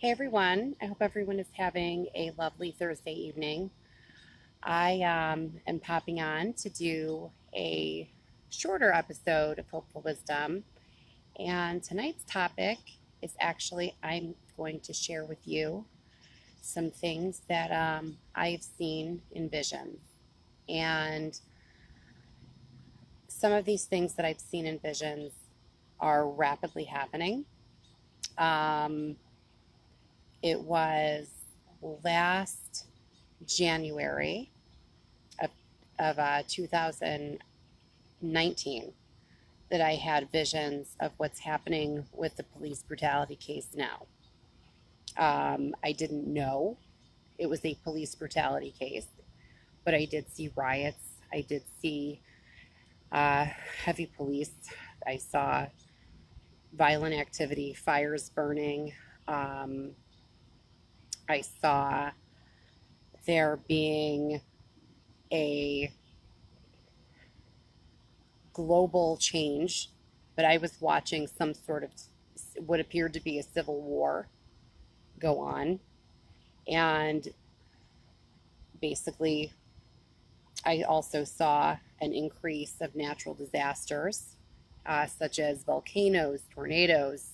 Hey everyone, I hope everyone is having a lovely Thursday evening. I am popping on to do a shorter episode of Hopeful Wisdom, and tonight's topic is actually I'm going to share with you some things that I've seen in visions. And some of these things that I've seen in visions are rapidly happening. Um, it was last January of 2019 that I had visions of what's happening with the police brutality case now. I didn't know it was a police brutality case, but I did see riots. I did see uh, heavy police. I saw violent activity, fires burning. Um, I saw there being a global change, but I was watching some sort of what appeared to be a civil war go on. And basically, I also saw an increase of natural disasters, such as volcanoes, tornadoes.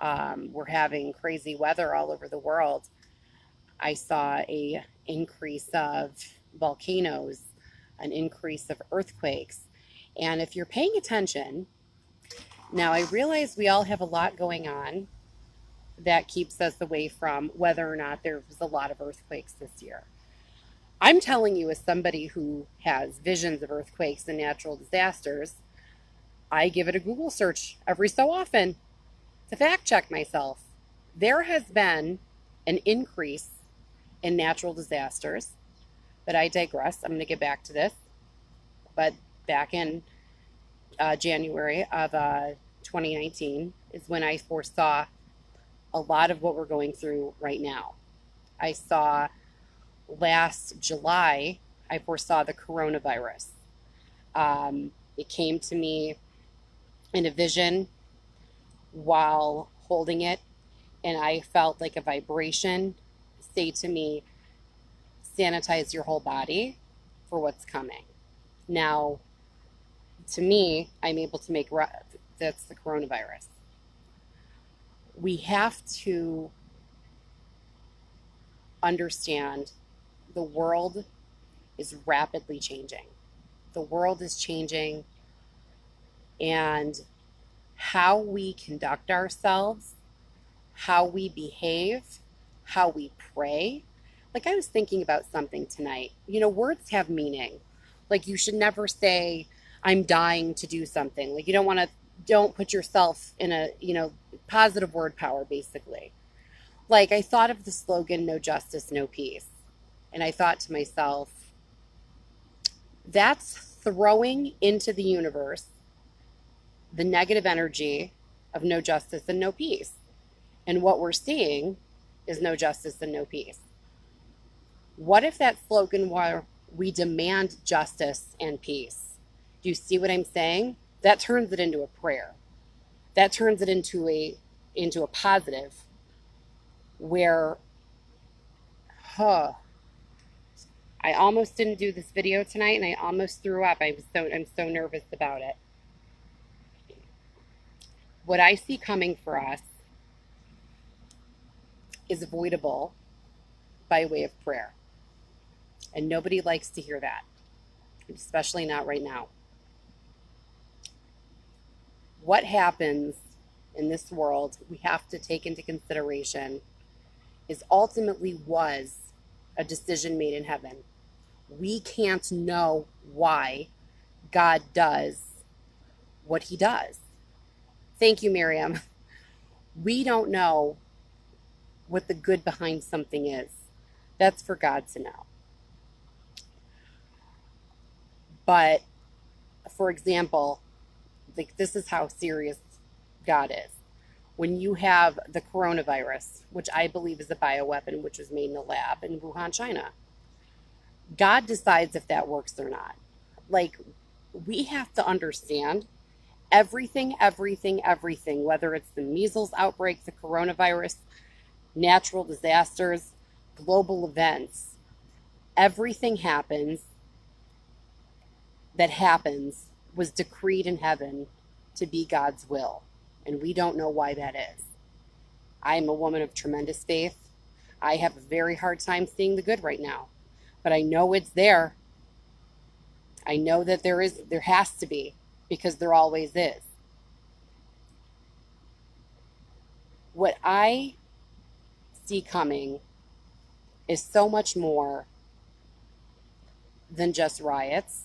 We're having crazy weather all over the world. I saw a increase of volcanoes, an increase of earthquakes. And if you're paying attention, now I realize we all have a lot going on that keeps us away from whether or not there was a lot of earthquakes this year. I'm telling you, as somebody who has visions of earthquakes and natural disasters, I give it a Google search every so often to fact check myself. There has been an increase in natural disasters, but I digress. I'm going to get back to this. But back in January of 2019 is when I foresaw a lot of what we're going through right now. I saw last July, I foresaw the coronavirus. It came to me in a vision while holding it, and I felt like a vibration say to me, sanitize your whole body for what's coming. Now, to me, I'm able to make that's the coronavirus. We have to understand the world is rapidly changing. The world is changing, and how we conduct ourselves, how we behave, how we pray. Like, I was thinking about something tonight. You know, words have meaning. Like, you should never say, I'm dying to do something. Like, you don't put yourself in a, positive word power, basically. Like, I thought of the slogan, no justice, no peace. And I thought to myself, that's throwing into the universe the negative energy of no justice and no peace. And what we're seeing is no justice and no peace. What if that slogan were, we demand justice and peace? Do you see what I'm saying? That turns it into a prayer. That turns it into a positive where, huh, I almost didn't do this video tonight and I almost threw up. I'm so nervous about it. What I see coming for us is avoidable by way of prayer. And nobody likes to hear that, especially not right now. What happens in this world, we have to take into consideration, is ultimately was a decision made in heaven. We can't know why God does what he does. Thank you, Miriam. We don't know what the good behind something is. That's for God to know. But, for example, like, this is how serious God is. When you have the coronavirus, which I believe is a bioweapon, which was made in a lab in Wuhan, China, God decides if that works or not. Like, we have to understand everything, whether it's the measles outbreak, the coronavirus, natural disasters, global events. Everything happens was decreed in heaven to be God's will. And we don't know why that is. I am a woman of tremendous faith. I have a very hard time seeing the good right now, but I know it's there. I know that there has to be, because there always is. What I see coming is so much more than just riots.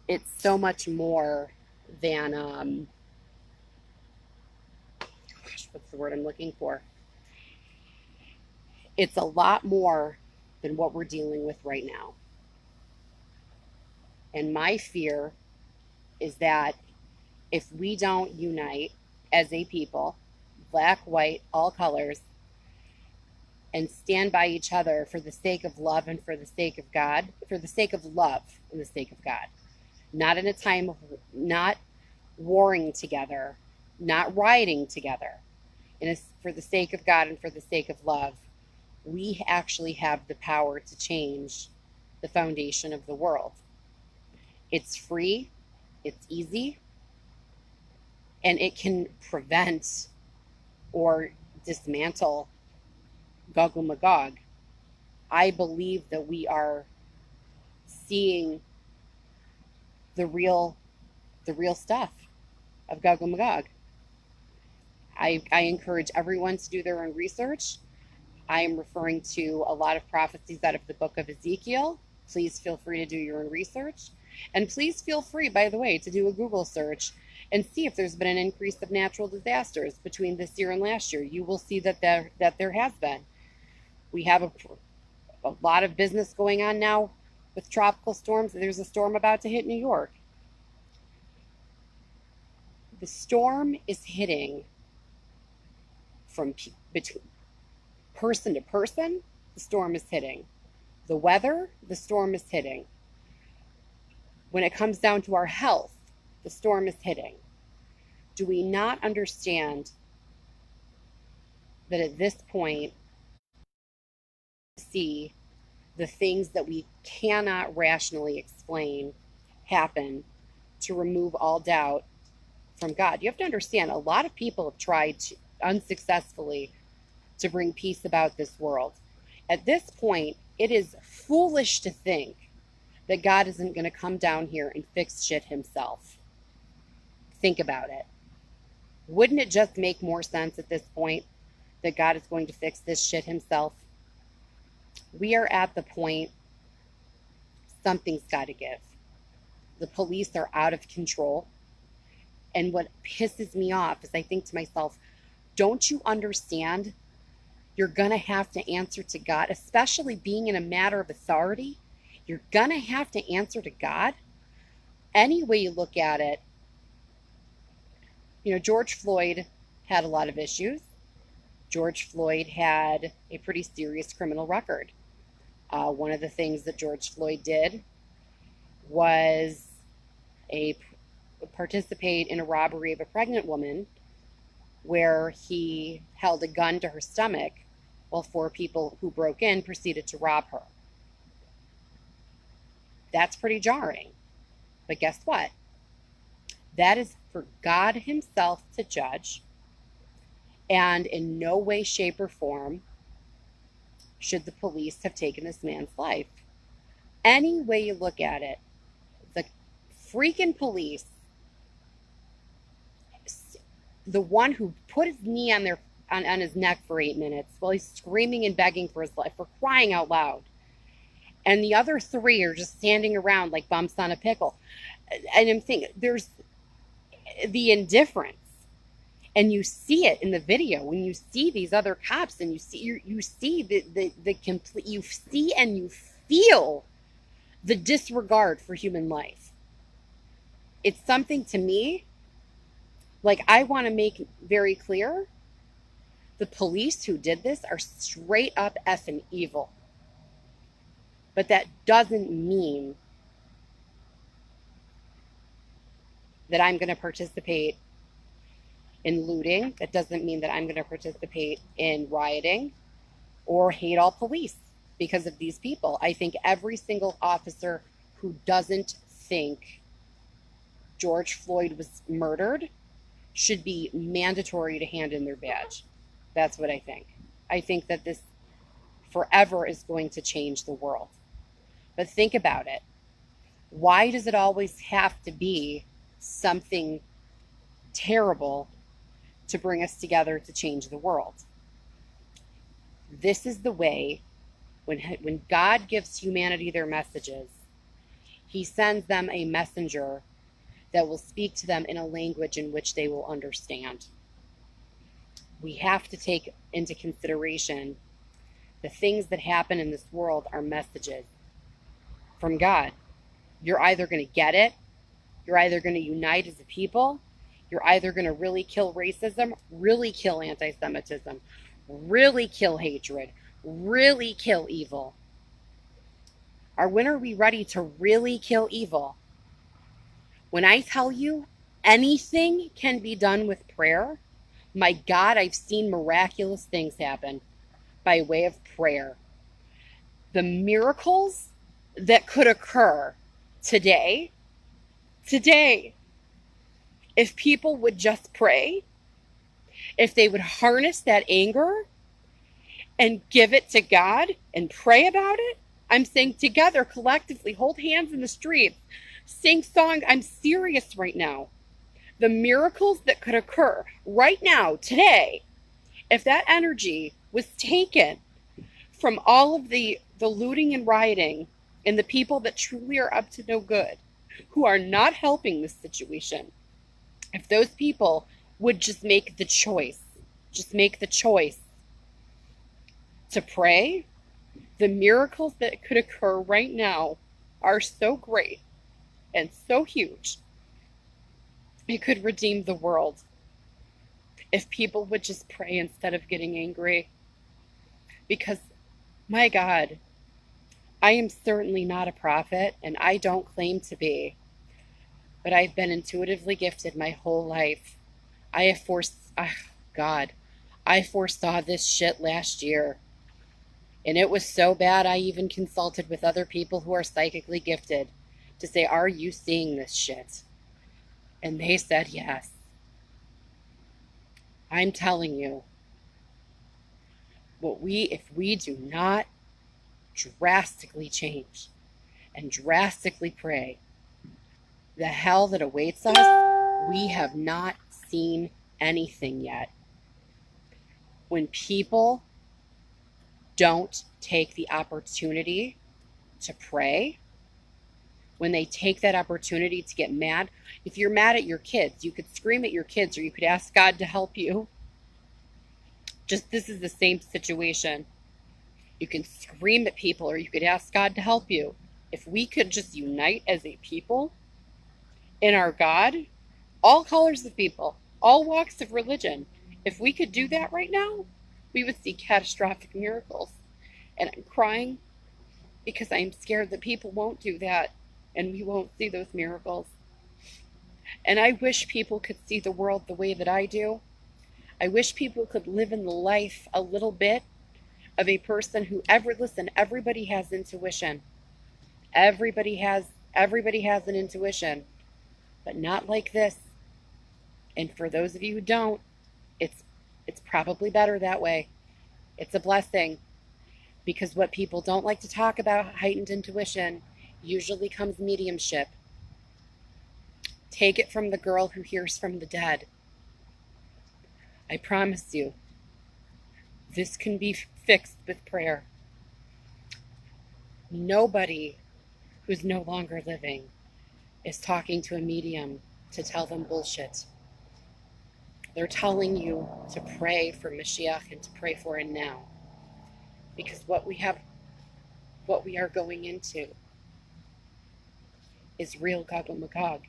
It's so much more than, what's the word I'm looking for? It's a lot more than what we're dealing with right now. And my fear is that if we don't unite as a people, black, white, all colors, and stand by each other for the sake of love and for the sake of God, for the sake of love and the sake of God, not in a time of not warring together, not rioting together, and for the sake of God and for the sake of love, we actually have the power to change the foundation of the world. It's free, it's easy, and it can prevent or dismantle Gog and Magog. I believe that we are seeing the real stuff of Gog and Magog. I encourage everyone to do their own research. I am referring to a lot of prophecies out of the book of Ezekiel. Please feel free to do your own research. And please feel free, by the way, to do a Google search and see if there's been an increase of natural disasters between this year and last year. You will see that there has been. We have a lot of business going on now with tropical storms. There's a storm about to hit New York. The storm is hitting from between person to person. The storm is hitting. The weather, the storm is hitting. When it comes down to our health, the storm is hitting. Do we not understand that at this point, see the things that we cannot rationally explain happen to remove all doubt from God? You have to understand, a lot of people have tried unsuccessfully to bring peace about this world. At this point, it is foolish to think that God isn't going to come down here and fix shit himself. Think about it. Wouldn't it just make more sense at this point that God is going to fix this shit himself? We are at the point, something's got to give. The police are out of control. And what pisses me off is I think to myself, don't you understand? You're going to have to answer to God, especially being in a matter of authority. You're going to have to answer to God. Any way you look at it, George Floyd had a lot of issues. George Floyd had a pretty serious criminal record. One of the things that George Floyd did was participate in a robbery of a pregnant woman where he held a gun to her stomach while 4 people who broke in proceeded to rob her. That's pretty jarring. But guess what? That is for God himself to judge. And in no way, shape, or form should the police have taken this man's life. Any way you look at it, the freaking police, the one who put his knee on his neck for 8 minutes while he's screaming and begging for his life, for crying out loud. And the other 3 are just standing around like bumps on a pickle. And I'm thinking, there's the indifference. And you see it in the video when you see these other cops, and you see the complete, you see and you feel the disregard for human life. It's something to me, like, I want to make very clear, the police who did this are straight up effing evil. But that doesn't mean that I'm going to participate in looting. That doesn't mean that I'm going to participate in rioting. or hate all police because of these people. I think every single officer who doesn't think George Floyd was murdered should be mandatory to hand in their badge. That's what I think. I think that this forever is going to change the world. But think about it. Why does it always have to be something terrible to bring us together to change the world? This is the way, when God gives humanity their messages, he sends them a messenger that will speak to them in a language in which they will understand. We have to take into consideration the things that happen in this world are messages from God. You're either going to get it, you're either going to unite as a people, you're either going to really kill racism, really kill anti-Semitism, really kill hatred, really kill evil. Or when are we ready to really kill evil? When I tell you anything can be done with prayer, my God, I've seen miraculous things happen by way of prayer. The miracles that could occur today, if people would just pray, if they would harness that anger and give it to God and pray about it. I'm saying together, collectively, hold hands in the streets, sing songs. I'm serious right now. The miracles that could occur right now, today, if that energy was taken from all of the looting and rioting and the people that truly are up to no good, who are not helping this situation, if those people would just make the choice to pray, the miracles that could occur right now are so great and so huge. It could redeem the world if people would just pray instead of getting angry. Because, my God, I am certainly not a prophet, and I don't claim to be, but I've been intuitively gifted my whole life. I foresaw this shit last year. And it was so bad I even consulted with other people who are psychically gifted to say, are you seeing this shit? And they said yes. I'm telling you, if we do not drastically change and drastically pray, the hell that awaits us, we have not seen anything yet. When people don't take the opportunity to pray, when they take that opportunity to get mad, if you're mad at your kids, you could scream at your kids or you could ask God to help you. This is the same situation. You can scream at people or you could ask God to help you. If we could just unite as a people in our God, all colors of people, all walks of religion, if we could do that right now, we would see catastrophic miracles. And I'm crying because I'm scared that people won't do that and we won't see those miracles. And I wish people could see the world the way that I do. I wish people could live in the life a little bit of a person who everybody has intuition. Everybody has an intuition, but not like this. And for those of you who don't, it's probably better that way. It's a blessing, because what people don't like to talk about, heightened intuition, usually comes mediumship. Take it from the girl who hears from the dead. I promise you, this can be fixed with prayer. Nobody who's no longer living is talking to a medium to tell them bullshit. They're telling you to pray for Mashiach and to pray for it now. Because what we are going into is real Gog and Magog.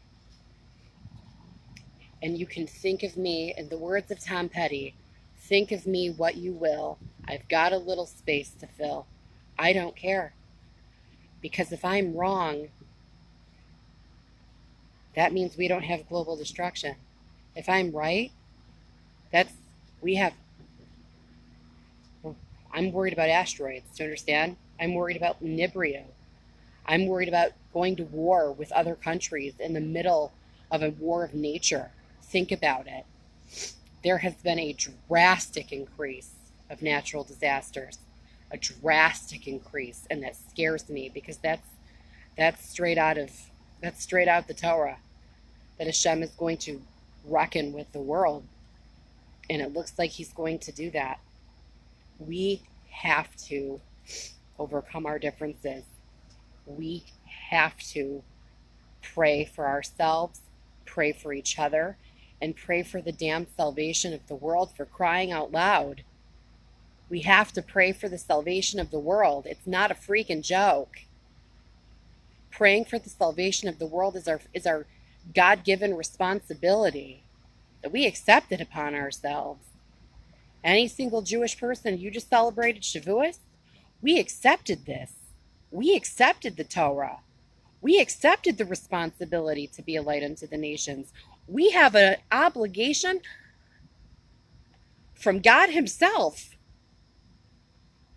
And you can think of me, in the words of Tom Petty, think of me what you will. I've got a little space to fill. I don't care. Because if I'm wrong, that means we don't have global destruction. If I'm right, I'm I'm worried about asteroids. Do you understand? I'm worried about Nibrio. I'm worried about going to war with other countries in the middle of a war of nature. Think about it. There has been a drastic increase of natural disasters, a drastic increase, and that scares me because that's straight out of the Torah, that Hashem is going to reckon with the world, and it looks like He's going to do that. We have to overcome our differences. We have to pray for ourselves, pray for each other, and pray for the damn salvation of the world, for crying out loud. We have to pray for the salvation of the world. It's not a freaking joke. Praying for the salvation of the world is our God-given responsibility that we accepted upon ourselves. Any single Jewish person, you just celebrated Shavuos, we accepted this. We accepted the Torah. We accepted the responsibility to be a light unto the nations. We have an obligation from God Himself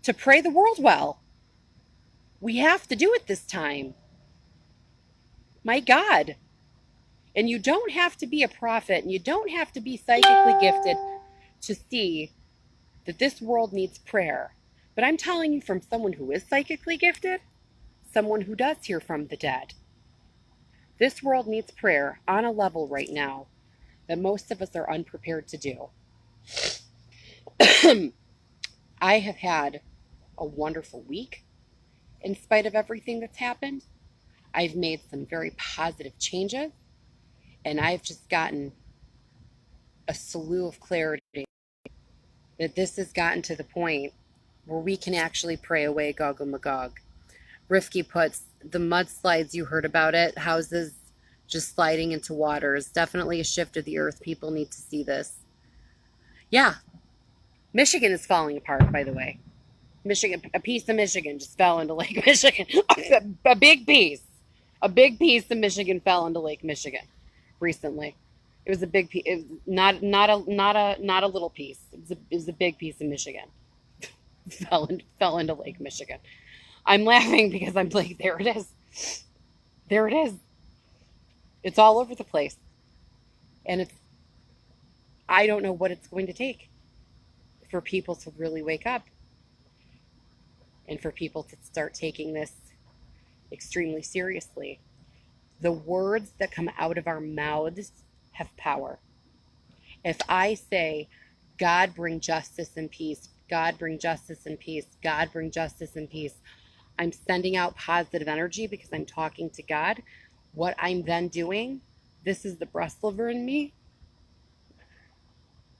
to pray the world well. We have to do it this time. My God. And you don't have to be a prophet, and you don't have to be psychically gifted to see that this world needs prayer. But I'm telling you from someone who is psychically gifted, someone who does hear from the dead. This world needs prayer on a level right now that most of us are unprepared to do. I have had a wonderful week in spite of everything that's happened. I've made some very positive changes, and I've just gotten a slew of clarity that this has gotten to the point where we can actually pray away Gog and Magog. Rifki puts, the mudslides you heard about it, houses just sliding into waters, definitely a shift of the earth. People need to see this. Yeah, Michigan is falling apart, by the way. Michigan, a piece of Michigan just fell into Lake Michigan. a big piece of Michigan fell into Lake Michigan recently. It was a big piece. It was not a little piece. It was a big piece of Michigan. fell into Lake Michigan. I'm laughing because I'm like, there it is. There it is. It's all over the place. And I don't know what it's going to take for people to really wake up and for people to start taking this extremely seriously. The words that come out of our mouths have power. If I say, God bring justice and peace, God bring justice and peace, God bring justice and peace, I'm sending out positive energy because I'm talking to God. What I'm then doing, this is the Breslover in me,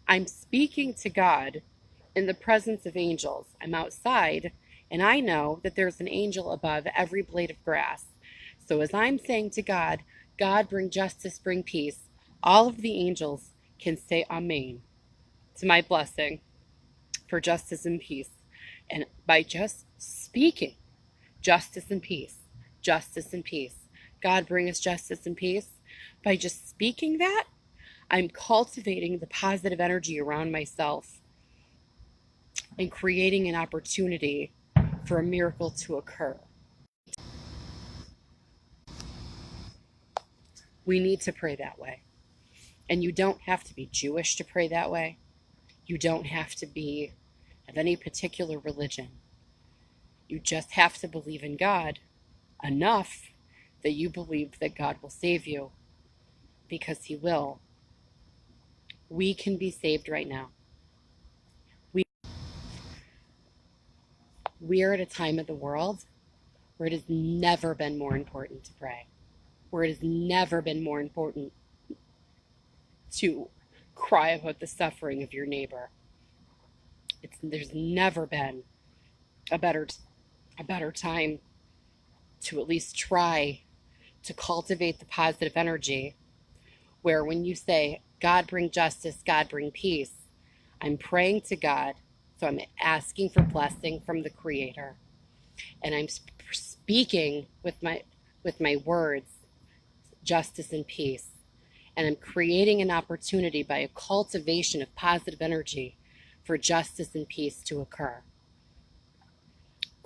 I'm speaking to God in the presence of angels. I'm outside, and I know that there's an angel above every blade of grass. So as I'm saying to God, God bring justice, bring peace, all of the angels can say amen to my blessing for justice and peace. And by just speaking justice and peace, justice and peace, God bring us justice and peace, by just speaking that, I'm cultivating the positive energy around myself and creating an opportunity for a miracle to occur. We need to pray that way. And you don't have to be Jewish to pray that way. You don't have to be of any particular religion. You just have to believe in God enough that you believe that God will save you, because He will. We can be saved right now. We are at a time of the world where it has never been more important to pray, where it has never been more important to cry about the suffering of your neighbor. There's never been a better time to at least try to cultivate the positive energy, where when you say, God bring justice, God bring peace, I'm praying to God, so I'm asking for blessing from the Creator, and I'm speaking with my words, justice and peace, and I'm creating an opportunity by a cultivation of positive energy for justice and peace to occur.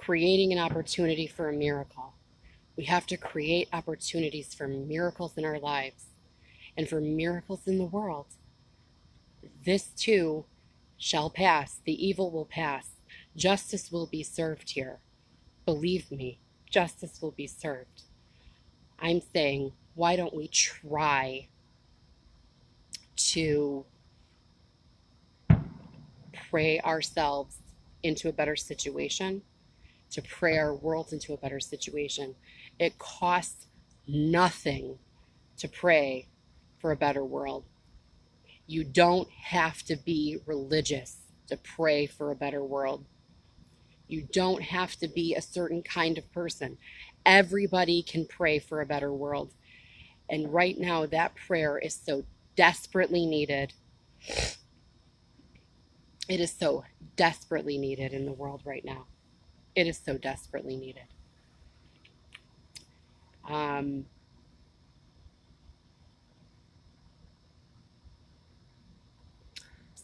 creating an opportunity for a miracle. We have to create opportunities for miracles in our lives and for miracles in the world. This too shall pass. The evil will pass. Justice will be served here. Believe me, justice will be served. I'm saying, why don't we try to pray ourselves into a better situation, to pray our world into a better situation? It costs nothing to pray for a better world. You don't have to be religious to pray for a better world. You don't have to be a certain kind of person. Everybody can pray for a better world. And right now, that prayer is so desperately needed. It is so desperately needed in the world right now. It is so desperately needed.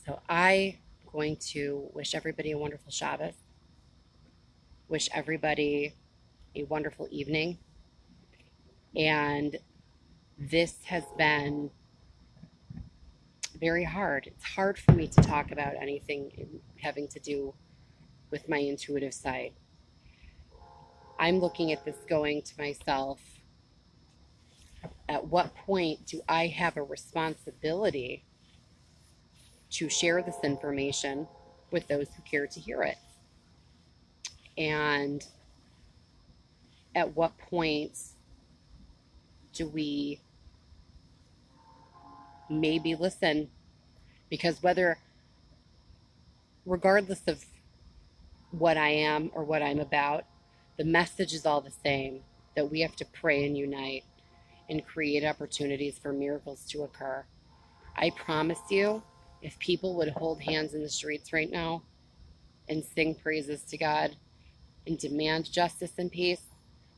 So I'm going to wish everybody a wonderful Shabbos. Wish everybody a wonderful evening. And this has been very hard. It's hard for me to talk about anything having to do with my intuitive side. I'm looking at this going to myself, at what point do I have a responsibility to share this information with those who care to hear it? And at what point do we maybe listen? Because regardless of what I am or what I'm about, the message is all the same, that we have to pray and unite and create opportunities for miracles to occur. I promise you, if people would hold hands in the streets right now and sing praises to God and demand justice and peace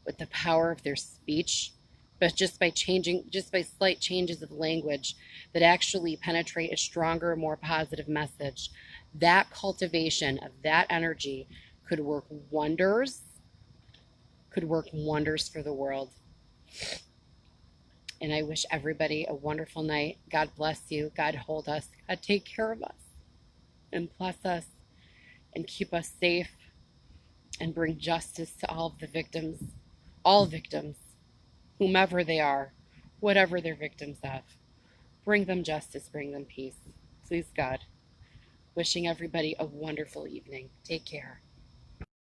with the power of their speech, but just by slight changes of language that actually penetrate a stronger, more positive message, that cultivation of that energy could work wonders for the world. And I wish everybody a wonderful night. God bless you. God hold us. God take care of us and bless us and keep us safe and bring justice to all of the victims, all victims, whomever they are, whatever they're victims of. Bring them justice, bring them peace. Please, God. Wishing everybody a wonderful evening. Take care.